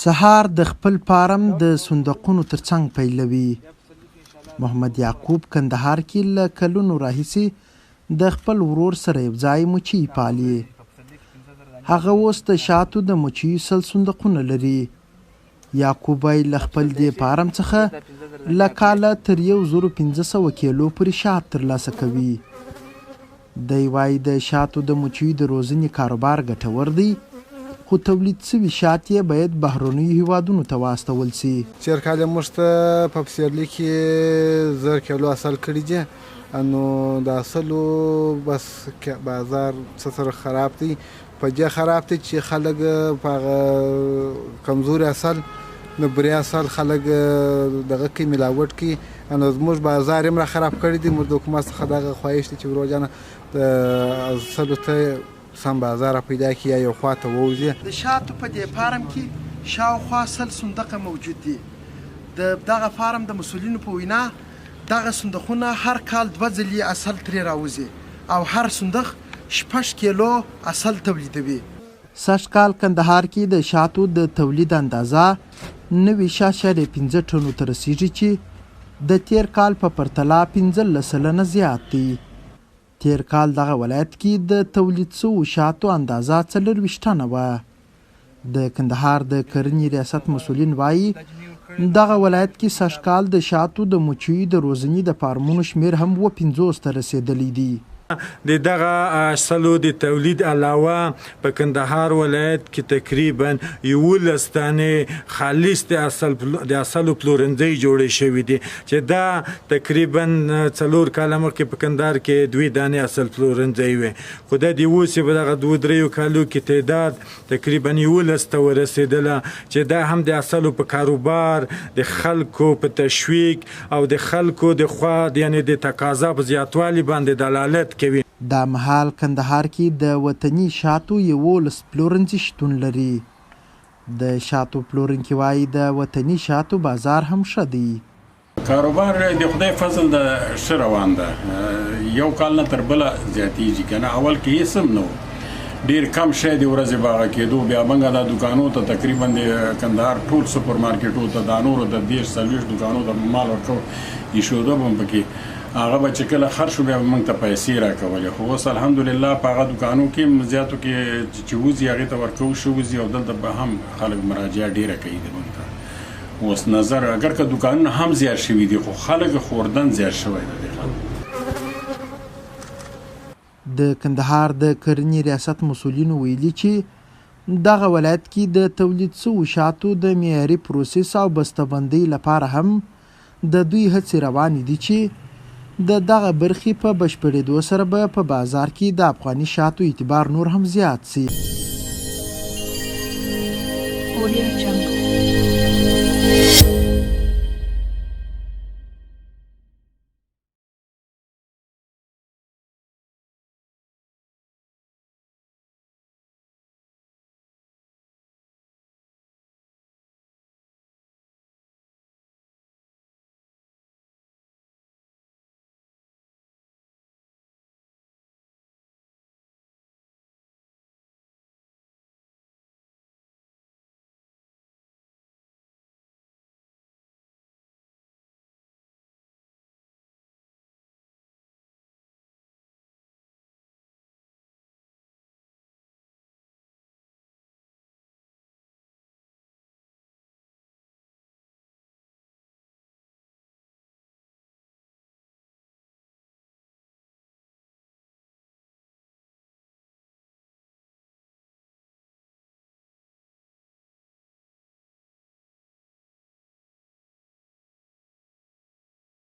سهار د خپل فارم د صندوقونو ترڅنګ پیلوي. محمد یعقوب کندهار کې له کلونو راهیسې د خپل ورور سره یو ځای مچۍ پالي. هغه اوس د شاتو د مچیو سل صندوقونه لري. یعقوب وایي له خپل دې فارم څخه له کاله تر 1500 کیلو پورې شات ترلاسه کوي. دی وایي د شاتو د مچیو د روزنې کاروبار ګټور دی، خو تولید سوي شات یې باید بهرنیو هیوادونو ته واستول سي. تېر کال یې موږ ته په پسرلي کې 1000 کیلو اصل کړي دي، نو د اصلو بس بازار څه سره خراب دی، په دې خراب دی چې خلک په هغه کمزوري اصل نو بري اصل خلک دغه کې ملاوټ کوي، نو زموږ بازار یې را خراب کړی دی. موږ د حکومت څخه دغه خواهش دی چې وروجانه د اصلو ته سم بازار پیدا کړي یا یو خوا ته ووځي. د شاتو په دې فارم کې شاوخوا 100 صندوقه موجود دي. د دغه فارم د مسؤلینو په وینا دغه صندوقونه هر کال 2 ځلې اصل ترې راوځي او هر صندوق 6 کیلو اصل تولیدوي. سږ کال کندهار کې د شاتو د تولید اندازه 9.5 ټنو ته رسیږي چې د تیر کال په پرتله 15% زیات دی. تیر کال دغه ولایت کې د تولید سوو شاتو اندازه 24 ټنه وه. د کندهار د کرنې ریاست مسؤلین وایي دغه ولایت کې سږ کال د شاتو د مچیو د روزنې د فارمونو شمیر هم 50 ته رسیدلی دی. د دغه اصلو د تولید علاوه په کندهار ولایت کې تقریبا 11 دانې خالص د اصلو پلورنځي جوړې شوي دي، چې دا تقریبا 4 کاله مخکې په کندهار کې 2 دانې اصل پلورنځي وي، خو دا د اوس په دغه 2-3 کالو کې تعداد تقریبا 11 ته ورسېدله، چې دا هم د اصلو په کاروبار د خلکو په تشویق او د خلکو د خوا یعنی د تقاضا په زیاتوالي باندې دلالت کوي. دا مهال کندهار کې د وطني شاتو 11 پلورنځي شتون لري. د شاتو پلورونکي وایي د وطني شاتو بازار هم ښه دی. کاروبار د خدای فضل د ښه روان ده، یو کال نه تر بله زیاتېږي که نه. اول کې هېڅ هم نه و، ډېر کم شی د ورځې باغه کېدو. بیا موږ دا دوکانو ته تقریبا د کندهار ټول سوپر مارکېټو ته دا نورو د 30-40 دوکانو ته مال ورکو ایښوده به هم پکې هغه به چې کله خرڅ شو بیا به موږ ته پیسې راکولې. خو اوس الحمدلله په هغه دوکانو کې زیاتو کې چې وځي هغې ته ورکوو ښه وځي، او دلته به هم خلک مراجعه ډېره کوي د موږ ته. اوس نظر اگر که دوکانونه هم زیات شوي دي، خو خلک خوردن زیات شوی ده د خلکو. د کندهار د کرنې ریاست مسؤلینو ویلي چې دغه ولایت کې د تولید سوو شاتو د معیاري پروسس او بسته‌بندۍ لپاره هم د دوی هڅې روانې دي چې د دغه برخې په بشپړېدو سره به په بازار کې د افغاني شاتو اعتبار نور هم زیات سي.